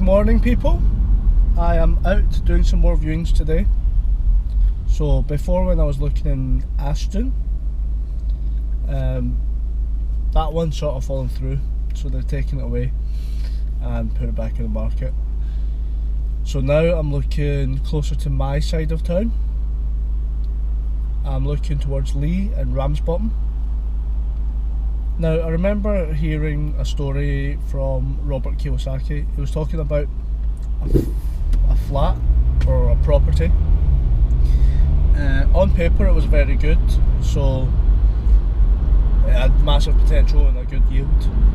morning, people. I am out doing some more viewings today. So before, when I was looking in Ashton, that one's sort of fallen through, so they've taken it away and put it back in the market. So now I'm looking closer to my side of town. I'm looking towards Lee and Ramsbottom. Now, I remember hearing a story from Robert Kiyosaki. He was talking about a flat or a property. On paper it was very good, so it had massive potential and a good yield,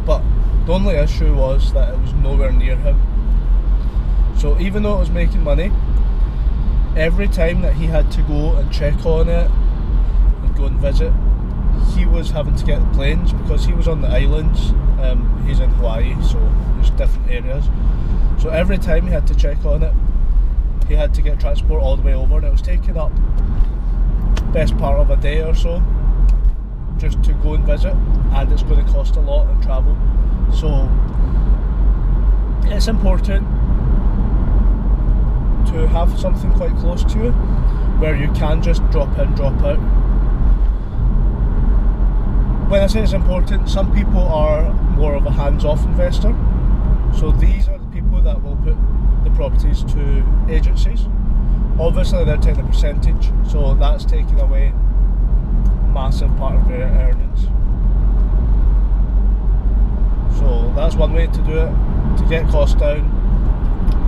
but the only issue was that it was nowhere near him. So even though it was making money, every time that he had to go and check on it and go and visit, he was having to get the planes because he was on the islands. He's in Hawaii, so there's different areas. So every time he had to check on it, he had to get transport all the way over, and it was taking up best part of a day or so just to go and visit, and it's going to cost a lot in travel. So it's important to have something quite close to you where you can just drop in, drop out. When I say it's important, some people are more of a hands-off investor. So these are the people that will put the properties to agencies. Obviously they're taking a percentage, so that's taking away a massive part of their earnings. So that's one way to do it, to get costs down,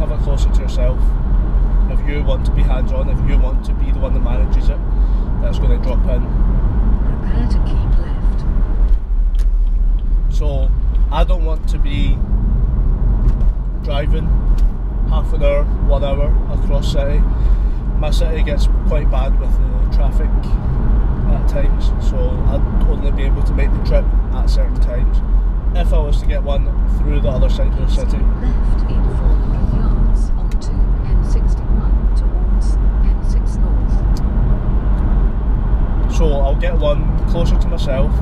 have it closer to yourself. If you want to be hands-on, if you want to be the one that manages it, that's going to drop in. Prepare to keep left. So I don't want to be driving half an hour, 1 hour across city. My city gets quite bad with the traffic at times, so I'd only be able to make the trip at certain times. If I was to get one through the other side of the city. Left in 400 yards onto M61 towards M6 North. So I'll get one closer to myself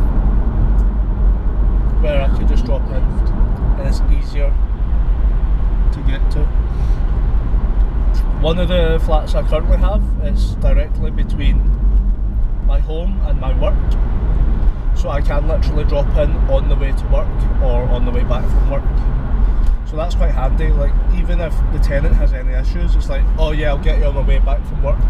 where I could just drop in, and it's easier to get to. One of the flats I currently have is directly between my home and my work, so I can literally drop in on the way to work or on the way back from work. So that's quite handy. Like, even if the tenant has any issues, it's like, oh yeah, I'll get you on my way back from work.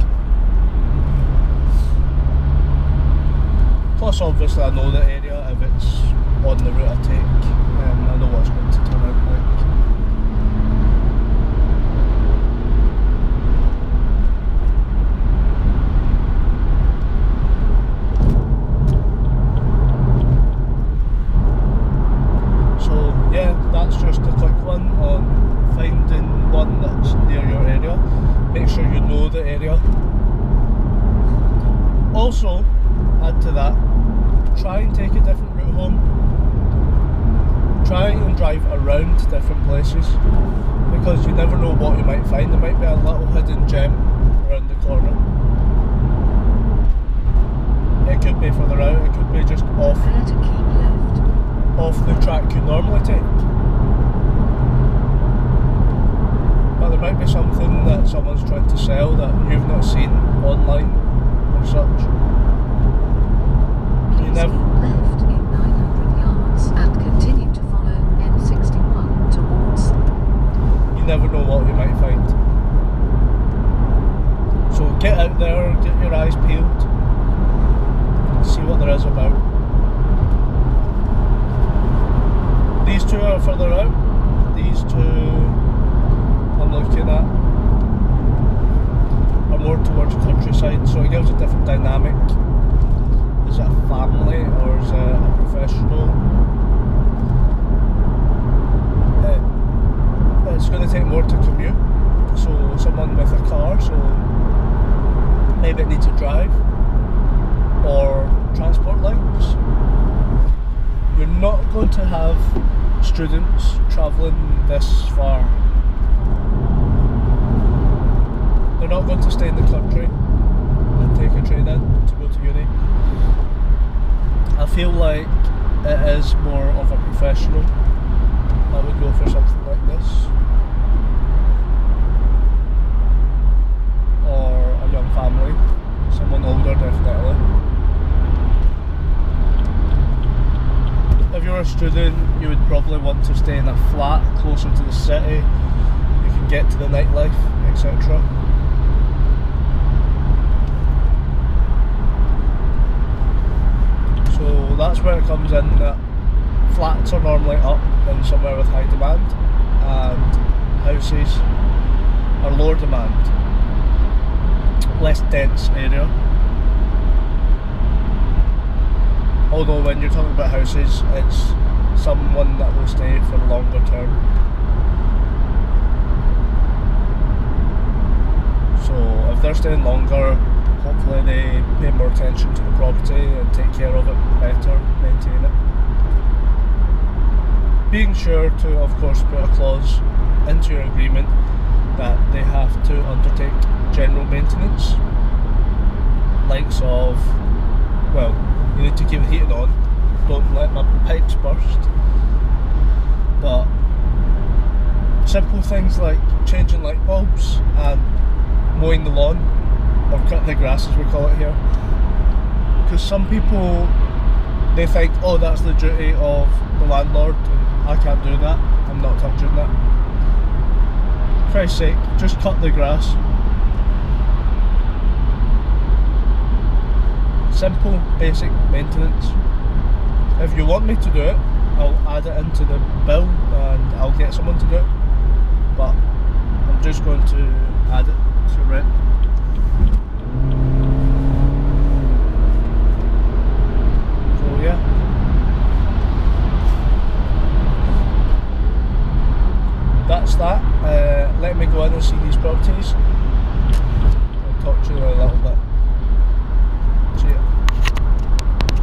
Plus obviously I know the area, if it's on the route I take, I know what's going to turn out like. So yeah, that's just a quick one on finding one that's near your area. Make sure you know the area. Also, add to that, try and take a different route home. Try and drive around different places, because you never know what you might find. There might be a little hidden gem around the corner. It could be further out, it could be just off the track you normally take. But there might be something that someone's trying to sell that you've not seen online or such. You never left in 900 yards and continue to follow M61 towards. You never know what you might find. So get out there, get your eyes peeled, see what there is about. These two are further out. These two I'm looking at are more towards the countryside, so it gives a different dynamic. Is it a family or is it a professional? It's going to take more to commute, so someone with a car, so maybe it needs a drive or transport links. You're not going to have students travelling this far. They're not going to stay in the country and take a train in to go to uni. I feel like it is more of a professional that would go for something like this. then you would probably want to stay in a flat closer to the city. You can get to the nightlife, etc. So that's where it comes in, that flats are normally up in somewhere with high demand, and houses are lower demand, less dense area. Although when you're talking about houses, it's someone that will stay for the longer term. So if they're staying longer, hopefully they pay more attention to the property and take care of it better, maintain it. Being sure to, of course, put a clause into your agreement that they have to undertake general maintenance, likes of, well, you need to keep the heating on, don't let my pipes burst, but simple things like changing light bulbs and mowing the lawn, or cutting the grass as we call it here, because some people, they think, oh, that's the duty of the landlord and I can't do that, I'm not touching that. For Christ's sake, just cut the grass. Simple, basic maintenance. If you want me to do it, I'll add it into the bill and I'll get someone to do it, but I'm just going to add it to rent. So yeah, that's that. Let me go in and see these properties.